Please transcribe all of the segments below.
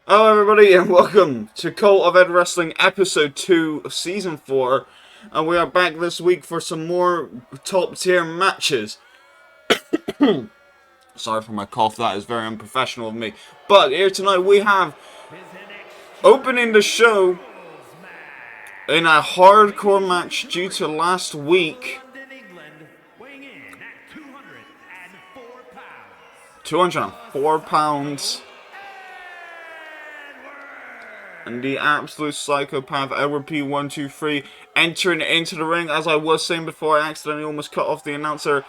Hello everybody and welcome to Cult of Ed Wrestling episode 2 of season 4, and we are back this week for some more top tier matches. Sorry for my cough, that is very unprofessional of me. But here tonight we have opening the show in a hardcore match due to last week. 204 pounds. And the absolute psychopath EdwardP123 entering into the ring. As I was saying before, I accidentally almost cut off the announcer.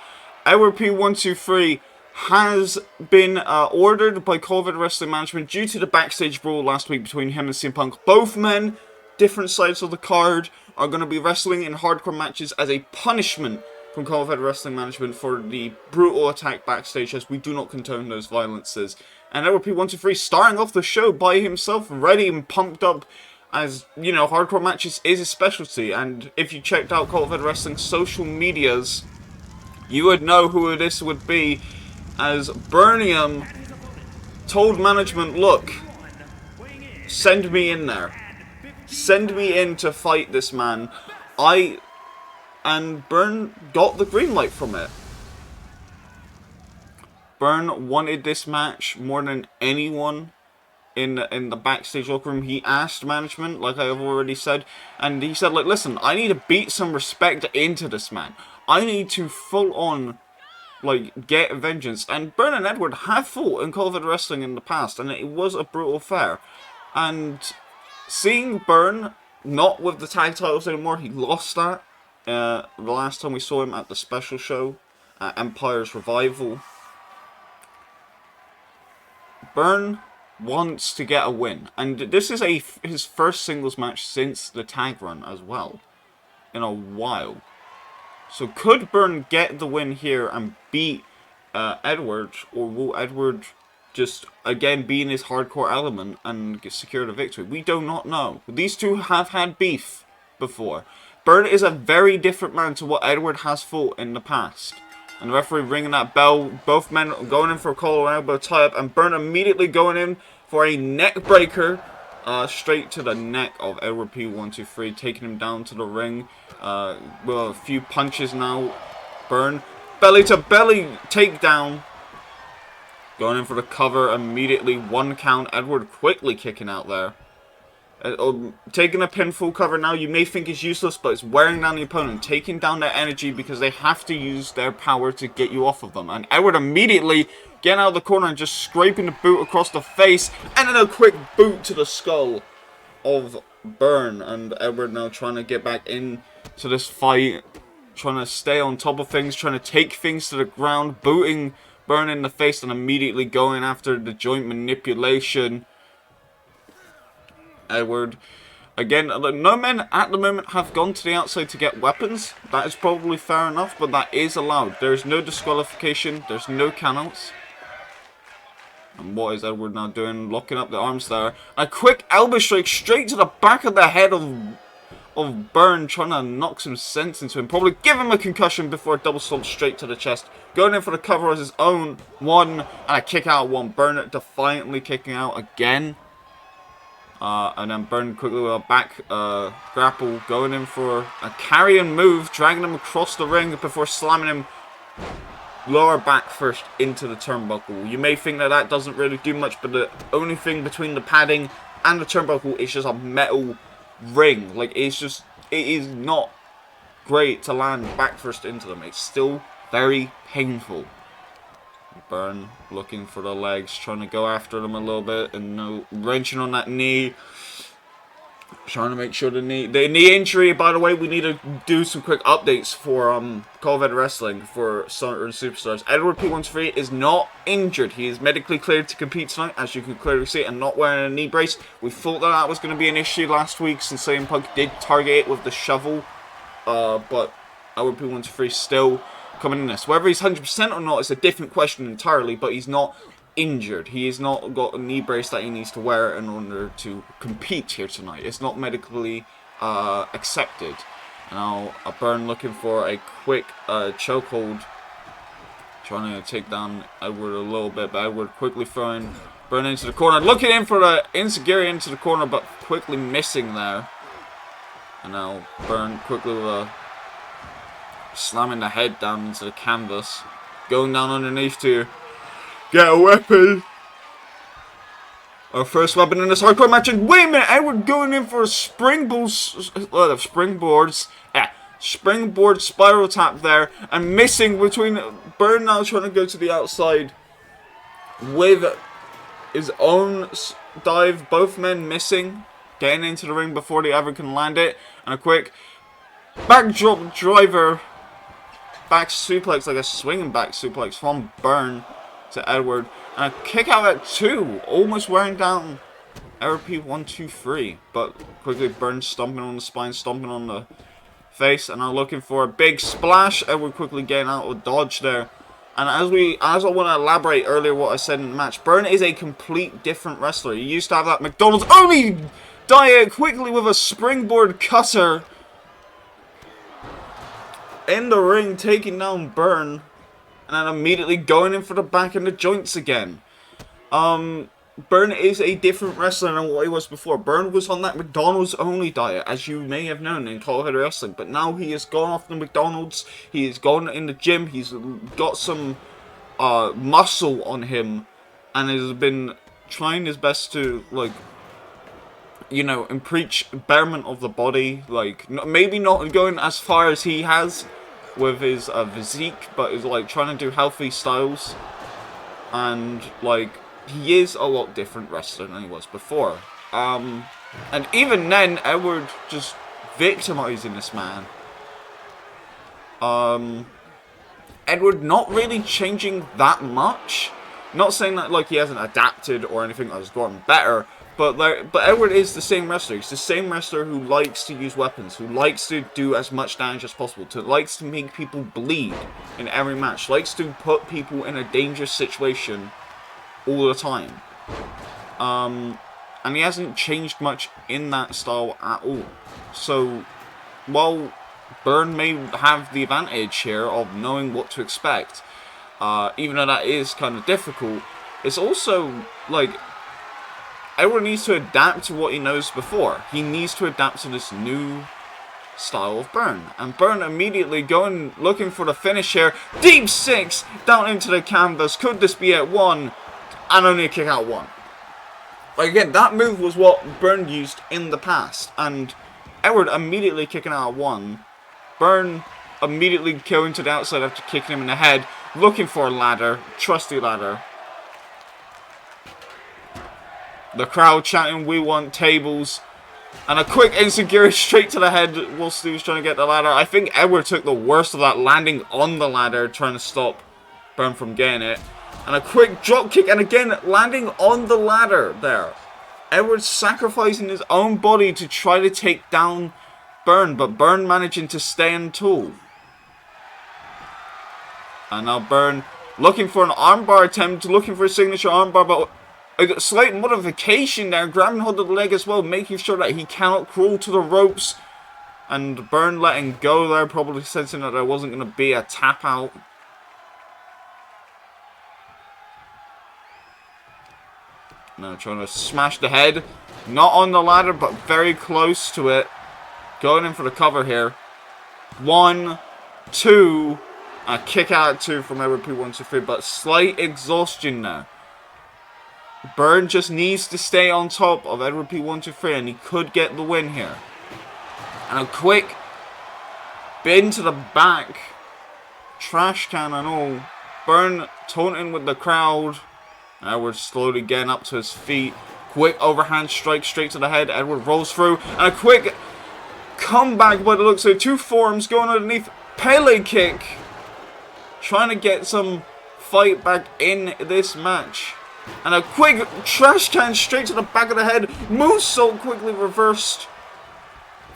EdwardP123 has been ordered by COEW Wrestling Management due to the backstage brawl last week between him and CM Punk. Both men, different sides of the card, are going to be wrestling in hardcore matches as a punishment from COEW Wrestling Management for the brutal attack backstage, as we do not condone those violences. And EdwardP123 starting off the show by himself, ready and pumped up, as, you know, hardcore matches is his specialty. And if you checked out COEW Wrestling's social medias, you would know who this would be, as Burnium told management, look, send me in there. Send me in to fight this man. And Burn got the green light from it. Burn wanted this match more than anyone in the backstage locker room. He asked management, like I have already said, and he said, like, listen, I need to beat some respect into this man. I need to full on, like, get vengeance. And Burn and Edward have fought in COEW Wrestling in the past, and it was a brutal affair. And seeing Burn not with the tag titles anymore, he lost that the last time we saw him at the special show at Empire's Revival. Burn wants to get a win, and this is his first singles match since the tag run as well, in a while. So could Burn get the win here and beat Edward, or will Edward just again be in his hardcore element and secure the victory? We do not know. These two have had beef before. Burn is a very different man to what Edward has fought in the past. And the referee ringing that bell, both men going in for a collar and elbow tie-up, and Burn immediately going in for a neck breaker straight to the neck of EdwardP123, taking him down to the ring with a few punches now. Burn, belly to belly takedown, going in for the cover immediately, 1 count. Edward quickly kicking out there. Taking a pinfall cover now, you may think is useless, but it's wearing down the opponent, taking down their energy because they have to use their power to get you off of them. And Edward immediately getting out of the corner and just scraping the boot across the face, and then a quick boot to the skull of Burn. And Edward now trying to get back into this fight, trying to stay on top of things, trying to take things to the ground, booting Burn in the face, and immediately going after the joint manipulation. Edward, again, no men at the moment have gone to the outside to get weapons. That is probably fair enough, but that is allowed. There is no disqualification, there's no countouts. And what is Edward now doing? Locking up the arms there. A quick elbow strike straight to the back of the head of Burn, trying to knock some sense into him. Probably give him a concussion before a double stomp straight to the chest. Going in for the cover as his own one, and a kick out one. Burn defiantly kicking out again. And then Burn quickly with a back grapple, going in for a carrying move, dragging him across the ring before slamming him lower back first into the turnbuckle. You may think that that doesn't really do much, but the only thing between the padding and the turnbuckle is just a metal ring. Like, it is not great to land back first into them. It's still very painful. Burn looking for the legs, trying to go after them a little bit, and no wrenching on that knee, trying to make sure the knee injury. By the way, we need to do some quick updates for COEW Wrestling for certain superstars. EdwardP123 is not injured. He is medically cleared to compete tonight, as you can clearly see, and not wearing a knee brace. We thought that was going to be an issue last week, since CM Punk did target it with the shovel, but EdwardP123 still coming in this. Whether he's 100% or not is a different question entirely, but he's not injured. He has not got a knee brace that he needs to wear in order to compete here tonight. It's not medically accepted. Now, a Burn looking for a quick chokehold, trying to take down Edward a little bit, but Edward quickly throwing Burn into the corner. Looking in for the Insecurity into the corner, but quickly missing there. And now Burn quickly with a slamming the head down into the canvas. Going down underneath to get a weapon. Our first weapon in this hardcore match. And wait a minute, Edward going in for a springboard spiral tap there. And missing between Burn now trying to go to the outside with his own dive. Both men missing. Getting into the ring before they ever can land it. And a quick backdrop driver. Back suplex, like a swinging back suplex from Burn to Edward. And a kick out at 2. Almost wearing down EdwardP123. But quickly Burn stomping on the spine, stomping on the face. And now looking for a big splash. Edward quickly getting out of dodge there. And as I want to elaborate earlier what I said in the match, Burn is a complete different wrestler. He used to have that McDonald's only diet quickly with a springboard cutter in the ring, taking down Burn, and then immediately going in for the back and the joints again. Burn is a different wrestler than what he was before. Burn was on that McDonald's only diet, as you may have known in COEW wrestling, but now he has gone off the McDonald's. He has gone in the gym. He's got some muscle on him, and has been trying his best to, like, you know, and preach betterment of the body. Like, maybe not going as far as he has with his physique, but is like trying to do healthy styles. And like, he is a lot different wrestler than he was before. And even then, Edward just victimizing this man. Edward not really changing that much. Not saying that like he hasn't adapted or anything that has gotten better, but Edward is the same wrestler. He's the same wrestler who likes to use weapons, who likes to do as much damage as possible, likes to make people bleed in every match, likes to put people in a dangerous situation all the time. And he hasn't changed much in that style at all. So, while Burn may have the advantage here of knowing what to expect, even though that is kind of difficult, it's also like Edward needs to adapt to what he knows before. He needs to adapt to this new style of Burn. And Burn immediately looking for the finish here. Deep 6 down into the canvas. Could this be at 1? And only a kick out 1. Like, again, that move was what Burn used in the past. And Edward immediately kicking out 1. Burn immediately going to the outside after kicking him in the head. Looking for a ladder. Trusty ladder. The crowd chanting, "We want tables." And a quick Insecurity straight to the head whilst he was trying to get the ladder. I think Edward took the worst of that, landing on the ladder, trying to stop Burn from getting it. And a quick drop kick, and again, landing on the ladder there. Edward sacrificing his own body to try to take down Burn, but Burn managing to stay in tall. And now Burn looking for an armbar attempt, looking for a signature armbar, but a slight modification there, grabbing hold of the leg as well, making sure that he cannot crawl to the ropes. And Burn letting go there, probably sensing that there wasn't going to be a tap out. Now trying to smash the head. Not on the ladder, but very close to it. Going in for the cover here. 1, 2. A kick out at 2 from EdwardP123, but slight exhaustion there. Burn just needs to stay on top of EdwardP123, and he could get the win here. And a quick bin to the back. Trash can and all. Burn taunting with the crowd. Edward slowly getting up to his feet. Quick overhand strike straight to the head. Edward rolls through. And a quick comeback by the looks of it. 2 forearms going underneath. Pele kick. Trying to get some fight back in this match. And a quick trash can straight to the back of the head. Moonsault quickly reversed.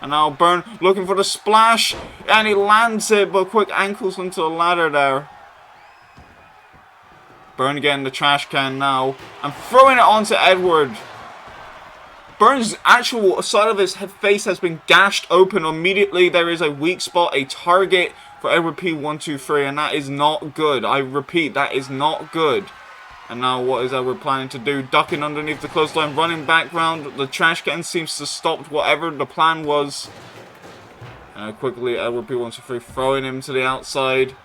And now Burn looking for the splash. And he lands it, but quick ankles into the ladder there. Burn getting the trash can now. And throwing it onto Edward. Burn's actual side of his face has been gashed open. Immediately there is a weak spot, a target for EdwardP123. And that is not good. I repeat, that is not good. And now what is Edward planning to do? Ducking underneath the clothesline, running back round. The trash can seems to stop whatever the plan was. And quickly EdwardP123 throwing him to the outside.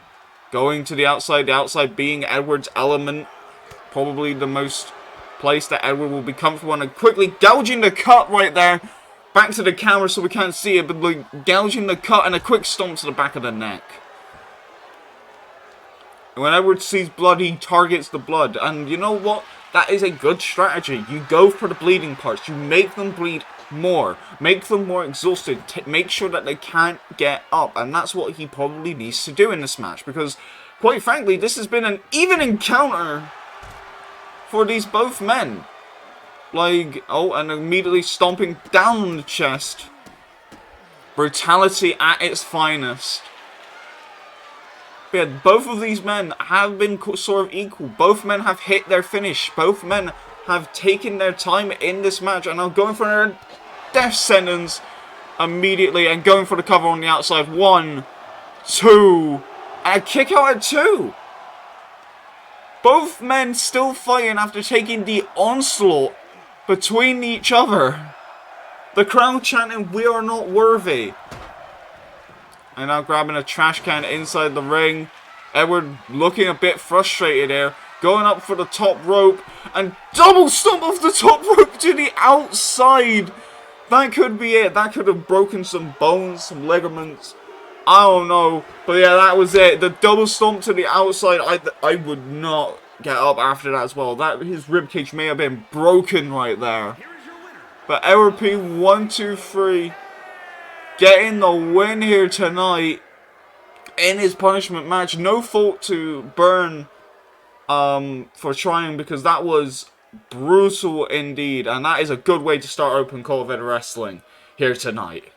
Going to the outside being Edward's element. Probably the most place that Edward will be comfortable in. And quickly gouging the cut right there. Back to the camera so we can't see it. But like, gouging the cut and a quick stomp to the back of the neck. When Edward sees blood, he targets the blood. And you know what? That is a good strategy. You go for the bleeding parts. You make them bleed more. Make them more exhausted. Make sure that they can't get up. And that's what he probably needs to do in this match. Because, quite frankly, this has been an even encounter for these both men. Like, oh, and immediately stomping down on the chest. Brutality at its finest. Yeah, both of these men have been sort of equal. Both men have hit their finish. Both men have taken their time in this match and are going for their death sentence immediately and going for the cover on the outside. 1, 2, and a kick out at 2. Both men still fighting after taking the onslaught between each other. The crowd chanting, "We are not worthy." And now grabbing a trash can inside the ring. Edward looking a bit frustrated here. Going up for the top rope. And double stomp off the top rope to the outside. That could be it. That could have broken some bones, some ligaments. I don't know. But yeah, that was it. The double stomp to the outside. I would not get up after that as well. His ribcage may have been broken right there. But EdwardP123 getting the win here tonight in his punishment match. No fault to Burn for trying, because that was brutal indeed. And that is a good way to start Open Call of Wrestling here tonight.